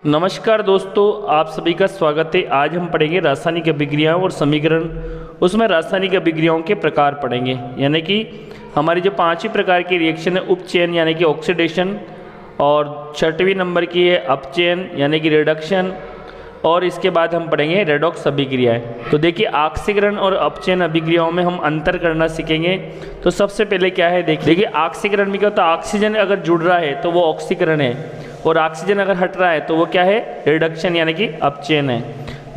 नमस्कार दोस्तों, आप सभी का स्वागत है। आज हम पढ़ेंगे रासायनिक अभिक्रियाओं और समीकरण। उसमें रासायनिक अभिक्रियाओं के प्रकार पढ़ेंगे, यानी कि हमारी जो 5 ही प्रकार की रिएक्शन है उपचयन यानी कि ऑक्सीडेशन, और 6वीं नंबर की है अपचयन यानी कि रिडक्शन, और इसके बाद हम पढ़ेंगे रेडॉक्स अभिक्रियाएं। तो देखिए, ऑक्सीकरण और अपचयन अभिक्रियाओं में हम अंतर करना सीखेंगे। तो सबसे पहले क्या है, देखिए ऑक्सीकरण में क्या होता है, ऑक्सीजन अगर जुड़ रहा है तो वो ऑक्सीकरण है, और ऑक्सीजन अगर हट रहा है तो वो क्या है, रिडक्शन यानी कि अपचयन है।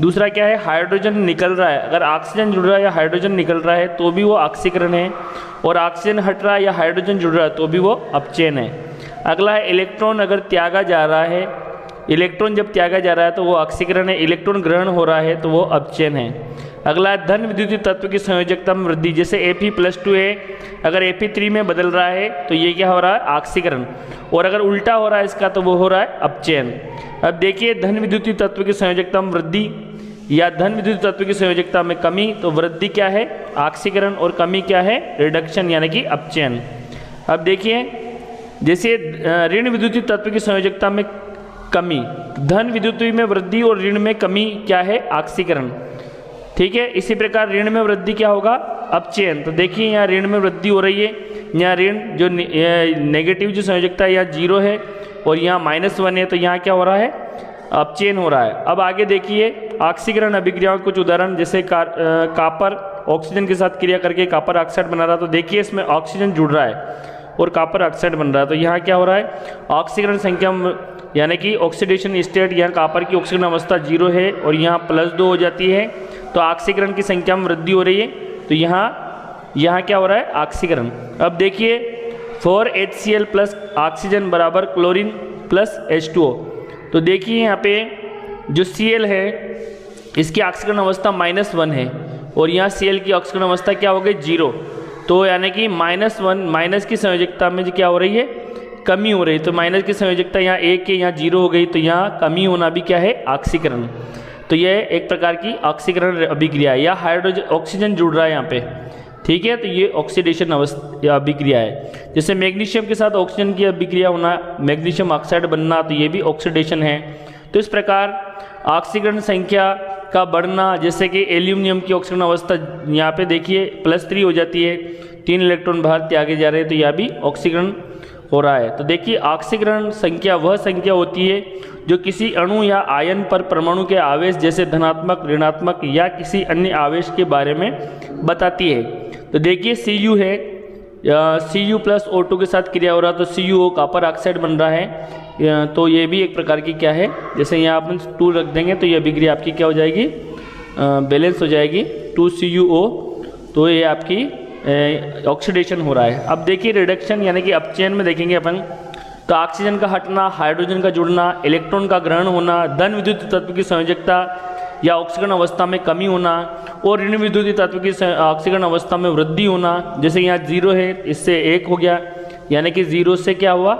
दूसरा क्या है, हाइड्रोजन निकल रहा है, अगर ऑक्सीजन जुड़ रहा है या हाइड्रोजन निकल रहा है तो भी वो ऑक्सीकरण है, और ऑक्सीजन हट रहा है या हाइड्रोजन जुड़ रहा है तो भी वो अपचयन है। अगला है इलेक्ट्रॉन अगर त्यागा जा रहा है, इलेक्ट्रॉन जब त्यागा जा रहा है तो वो ऑक्सीकरण है, इलेक्ट्रॉन ग्रहण हो रहा है तो वो अपचयन है। अगला है धन विद्युतीय तत्व की संयोजकता में वृद्धि, जैसे Fe+2 है, अगर Fe3 में बदल रहा है तो ये क्या हो रहा है, ऑक्सीकरण, और अगर उल्टा हो रहा है इसका तो वो हो रहा है अपचयन। अब देखिए, धन विद्युतीय तत्व की संयोजकता में वृद्धि या धन विद्युतीय तत्व की संयोजकता में कमी, तो वृद्धि क्या है, ऑक्सीकरण, और कमी क्या है, रिडक्शन यानी कि अपचयन। अब देखिए, जैसे ऋण विद्युतीय तत्व की संयोजकता में कमी, धन विद्युतीय में वृद्धि और ऋण में कमी क्या है, ऑक्सीकरण। ठीक है, इसी प्रकार ऋण में वृद्धि क्या होगा, अपचयन। तो देखिए, यहाँ ऋण में वृद्धि हो रही है, यहाँ ऋण जो नेगेटिव जो संयोजकता है यहाँ 0 है, और यहाँ -1 है, तो यहाँ क्या हो रहा है, अपचयन हो रहा है। अब आगे देखिए, ऑक्सीकरण अभिक्रियाओं के कुछ उदाहरण, जैसे कॉपर ऑक्सीजन के साथ क्रिया करके कॉपर ऑक्साइड बना रहा है, तो देखिए इसमें ऑक्सीजन जुड़ रहा है और कॉपर ऑक्साइड बन रहा है, तो यहाँ क्या हो रहा है, ऑक्सीकरण संख्या यानी कि ऑक्सीडेशन स्टेट, यहाँ कॉपर की ऑक्सीकरण अवस्था 0 है और यहाँ +2 हो जाती है, तो ऑक्सीकरण की संख्या में वृद्धि हो रही है, तो यहाँ क्या हो रहा है, ऑक्सीकरण। अब देखिए, 4HCl प्लस ऑक्सीजन बराबर क्लोरीन प्लस H2O, तो देखिए यहाँ पे जो Cl है इसकी ऑक्सीकरण अवस्था -1 है, और यहाँ Cl की ऑक्सीकरण अवस्था क्या हो गई, 0, तो यानी कि -1 माइनस की संयोजकता में क्या हो रही है, कमी हो रही है। तो माइनस की संयोजकता यहाँ 1 के यहाँ 0 हो गई, तो यहाँ कमी होना भी क्या है, ऑक्सीकरण। तो यह एक प्रकार की ऑक्सीकरण अभिक्रिया है, या हाइड्रोजन ऑक्सीजन जुड़ रहा है यहाँ पे। ठीक है, तो ये ऑक्सीडेशन अभिक्रिया है। जैसे मैग्नीशियम के साथ ऑक्सीजन की अभिक्रिया होना, मैग्नीशियम ऑक्साइड बनना, तो ये भी ऑक्सीडेशन है। तो इस प्रकार ऑक्सीकरण संख्या का बढ़ना, जैसे कि एल्यूमिनियम की ऑक्सीकरण अवस्था यहाँ पे देखिए +3 हो जाती है, 3 इलेक्ट्रॉन बाहर त्यागे जा रहे हैं, तो यह भी ऑक्सीकरण हो रहा है। तो देखिए, ऑक्सीकरण संख्या वह संख्या होती है जो किसी अणु या आयन पर परमाणु के आवेश, जैसे धनात्मक, ऋणात्मक या किसी अन्य आवेश के बारे में बताती है। तो देखिए, Cu है, Cu+O2 के साथ क्रिया हो रहा है, तो CuO कॉपर ऑक्साइड बन रहा है, तो ये भी एक प्रकार की क्या है, जैसे यहाँ अपन 2 रख देंगे तो ये अभिक्रिया आपकी क्या हो जाएगी, बैलेंस हो जाएगी, 2CuO, तो ये आपकी ऑक्सीडेशन हो रहा है। अब देखिए, रिडक्शन यानी कि अपचयन में देखेंगे अपन, तो ऑक्सीजन का हटना, हाइड्रोजन का जुड़ना, इलेक्ट्रॉन का ग्रहण होना, धन विद्युतीय तत्व की संयोजकता या ऑक्सीकरण अवस्था में कमी होना, और ऋण विद्युतीय तत्व की ऑक्सीकरण अवस्था में वृद्धि होना। जैसे यहाँ 0 है, इससे 1 हो गया, यानी कि 0 से क्या हुआ,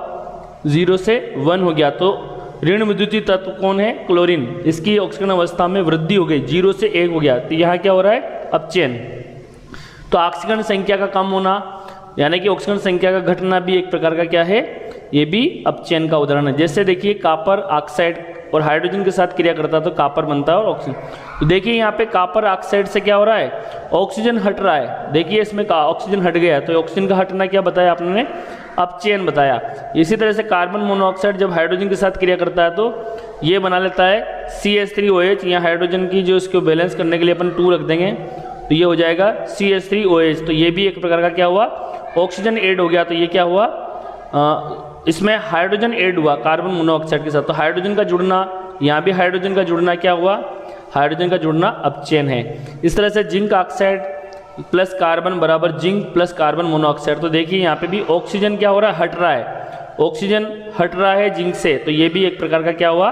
0 से 1 हो गया, तो ऋण विद्युतीय तत्व कौन है, क्लोरीन, इसकी ऑक्सीकरण अवस्था में वृद्धि हो गई, 0 से 1 हो गया, तो यहाँ क्या हो रहा है, अपचयन। तो ऑक्सीकरण संख्या का कम होना यानी कि ऑक्सीकरण संख्या का घटना भी एक प्रकार का क्या है, ये भी अपचयन का उदाहरण है। जैसे देखिए, कॉपर ऑक्साइड और हाइड्रोजन के साथ क्रिया करता है तो कॉपर बनता है और ऑक्सीजन। तो देखिए, यहाँ पे कॉपर ऑक्साइड से क्या हो रहा है, ऑक्सीजन हट रहा है। देखिए, इसमें ऑक्सीजन हट गया, तो ऑक्सीजन का हटना क्या बताया आपने, अपचयन बताया। इसी तरह से कार्बन मोनोऑक्साइड जब हाइड्रोजन के साथ क्रिया करता है तो ये बना लेता है CH3OH, यहाँ हाइड्रोजन की जो इसको बैलेंस करने के लिए अपन 2 रख देंगे, तो ये हो जाएगा CH3OH। तो ये भी एक प्रकार का क्या हुआ, ऑक्सीजन ऐड हो गया, तो ये क्या हुआ, इसमें हाइड्रोजन ऐड हुआ कार्बन मोनोऑक्साइड के साथ, तो हाइड्रोजन का जुड़ना, यहाँ भी हाइड्रोजन का जुड़ना क्या हुआ, हाइड्रोजन का जुड़ना अपचयन है। इस तरह से जिंक ऑक्साइड प्लस कार्बन बराबर जिंक प्लस कार्बन मोनोऑक्साइड, तो देखिए यहाँ पे भी ऑक्सीजन क्या हो रहा है, हट रहा है, ऑक्सीजन हट रहा है जिंक से, तो ये भी एक प्रकार का क्या हुआ,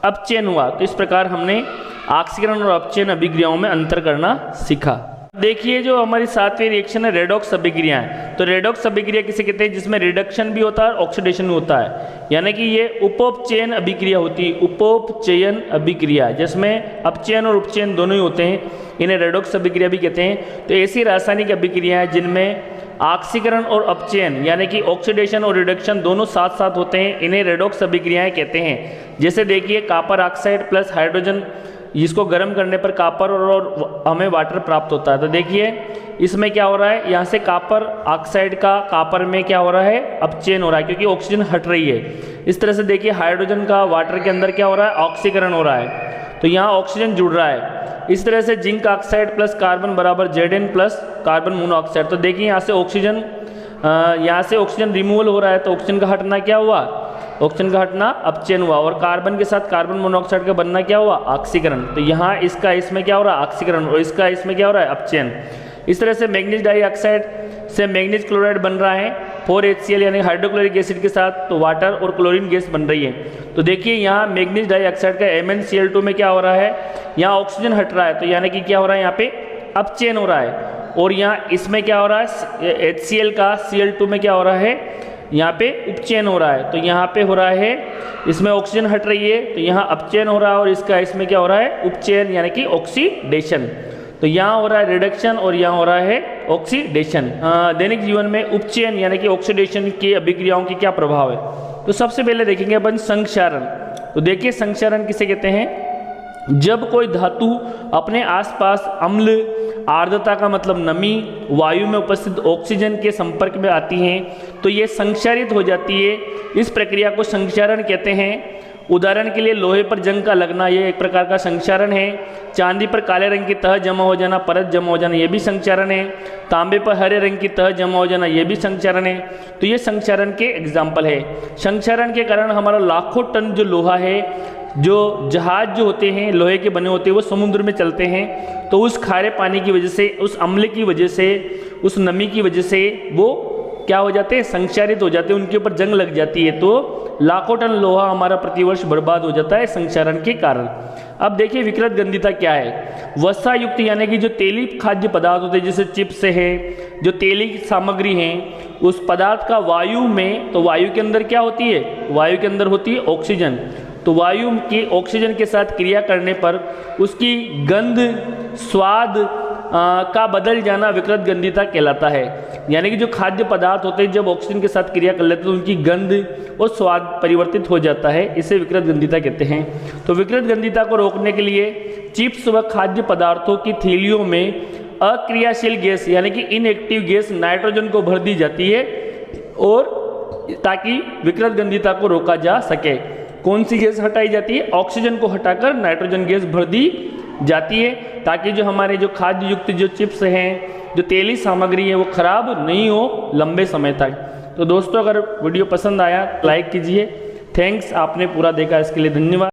अपचयन हुआ। तो इस प्रकार हमने ऑक्सीकरण और अपचयन अभिक्रियाओं में अंतर करना सीखा। देखिए, जो हमारी 7वीं रिएक्शन है रेडॉक्स अभिक्रिया है, तो रेडॉक्स अभिक्रिया किसे कहते हैं, जिसमें रिडक्शन भी होता है और ऑक्सीडेशन भी होता है, यानी कि ये उपोपचयन अभिक्रिया होती है, उपोपचयन अभिक्रिया, जिसमें अपचयन और उपचयन दोनों ही होते हैं, इन्हें रेडॉक्स अभिक्रिया भी कहते हैं। तो ऐसी रासायनिक अभिक्रिया है जिनमें ऑक्सीकरण और अपचयन यानी कि ऑक्सीडेशन और रिडक्शन दोनों साथ साथ होते हैं, इन्हें रेडॉक्स अभिक्रियाएं कहते हैं। जैसे देखिए कॉपर ऑक्साइड प्लस हाइड्रोजन, इसको गर्म करने पर कॉपर और हमें वाटर प्राप्त होता है। तो देखिए इसमें क्या हो रहा है, यहाँ से कॉपर ऑक्साइड का कॉपर में क्या हो रहा है, अपचयन हो रहा है क्योंकि ऑक्सीजन हट रही है। इस तरह से देखिए हाइड्रोजन का वाटर के अंदर क्या हो रहा है, ऑक्सीकरण हो रहा है, तो यहाँ ऑक्सीजन जुड़ रहा है। इस तरह से जिंक ऑक्साइड प्लस कार्बन बराबर Zn प्लस कार्बन मोनोऑक्साइड। तो देखिए यहाँ से ऑक्सीजन रिमूवल हो रहा है, तो ऑक्सीजन का हटना क्या हुआ, ऑक्सीजन का हटना अपचयन हुआ, और कार्बन के साथ कार्बन मोनोऑक्साइड का बनना क्या हुआ, ऑक्सीकरण। तो यहाँ इसका इसमें क्या हो रहा है, ऑक्सीकरण, और इसका इसमें क्या हो रहा है, अपचयन। इस तरह से मैग्नीज डाइऑक्साइड से मैग्नीज क्लोराइड बन रहा है 4HCl यानी हाइड्रोक्लोरिक एसिड के साथ, तो वाटर और क्लोरीन गैस बन रही है। तो देखिए यहाँ मैग्नीज डाइऑक्साइड का MnCl2 में क्या हो रहा है, यहाँ ऑक्सीजन हट रहा है, तो यानी कि क्या हो रहा है, यहाँ पे अपचयन हो रहा है। और यहाँ इसमें क्या हो रहा है, HCl का Cl2 में क्या हो रहा है, यहाँ पे उपचयन हो रहा है। तो यहाँ पे हो रहा है, इसमें ऑक्सीजन हट रही है, तो यहाँ अपचयन हो रहा है, और इसका इसमें क्या हो रहा है, उपचयन यानी कि ऑक्सीडेशन। तो यहाँ हो रहा है रिडक्शन और यहाँ हो रहा है ऑक्सीडेशन। दैनिक जीवन में उपचयन यानी कि ऑक्सीडेशन की अभिक्रियाओं के क्या प्रभाव है। तो सबसे पहले देखेंगे अपन संक्षारण। तो देखिए संक्षारण किसे कहते हैं, जब कोई धातु अपने आसपास अम्ल, आर्द्रता का मतलब नमी, वायु में उपस्थित ऑक्सीजन के संपर्क में आती हैं तो ये संक्षारित हो जाती है। इस प्रक्रिया को संक्षारण कहते हैं। उदाहरण के लिए लोहे पर जंग का लगना, ये एक प्रकार का संक्षारण है। चांदी पर काले रंग की तह जमा हो जाना, परत जमा हो जाना, ये भी संक्षारण है। तांबे पर हरे रंग की तह जमा हो जाना, ये भी संक्षारण है। तो ये संक्षारण के एग्जाम्पल है। संक्षारण के कारण हमारा लाखों टन जो लोहा है, जो जहाज जो होते हैं लोहे के बने होते हैं, वो समुद्र में चलते हैं, तो उस खारे पानी की वजह से, उस अम्ल की वजह से, उस नमी की वजह से वो क्या हो जाते हैं, संक्षारित हो जाते हैं, उनके ऊपर जंग लग जाती है, तो लाखों टन लोहा हमारा प्रतिवर्ष बर्बाद हो जाता है संक्षारण के कारण। अब देखिए विकृत गंधिता क्या है। वसा युक्त यानी कि जो तेली खाद्य पदार्थ होते हैं, जैसे चिप्स है, जो तेली की सामग्री है, उस पदार्थ का वायु में, तो वायु के अंदर क्या होती है, वायु के अंदर होती है ऑक्सीजन। तो वायु की ऑक्सीजन के साथ क्रिया करने पर उसकी गंध, स्वाद का बदल जाना विकृत गंधिता कहलाता है। यानी कि जो खाद्य पदार्थ होते हैं जब ऑक्सीजन के साथ क्रिया कर लेते हैं तो उनकी गंध और स्वाद परिवर्तित हो जाता है, इसे विकृत गंधिता कहते हैं। तो विकृत गंधिता को रोकने के लिए चिप्स व खाद्य पदार्थों की थैलियों में अक्रियाशील गैस यानी कि इनएक्टिव गैस नाइट्रोजन को भर दी जाती है, और ताकि विकृत गंधिता को रोका जा सके। कौन सी गैस हटाई जाती है, ऑक्सीजन को हटाकर नाइट्रोजन गैस भर दी जाती है, ताकि जो हमारे जो खाद्य युक्त जो चिप्स हैं, जो तेली सामग्री है, वो खराब नहीं हो लंबे समय तक। तो दोस्तों अगर वीडियो पसंद आया लाइक कीजिए। थैंक्स, आपने पूरा देखा इसके लिए धन्यवाद।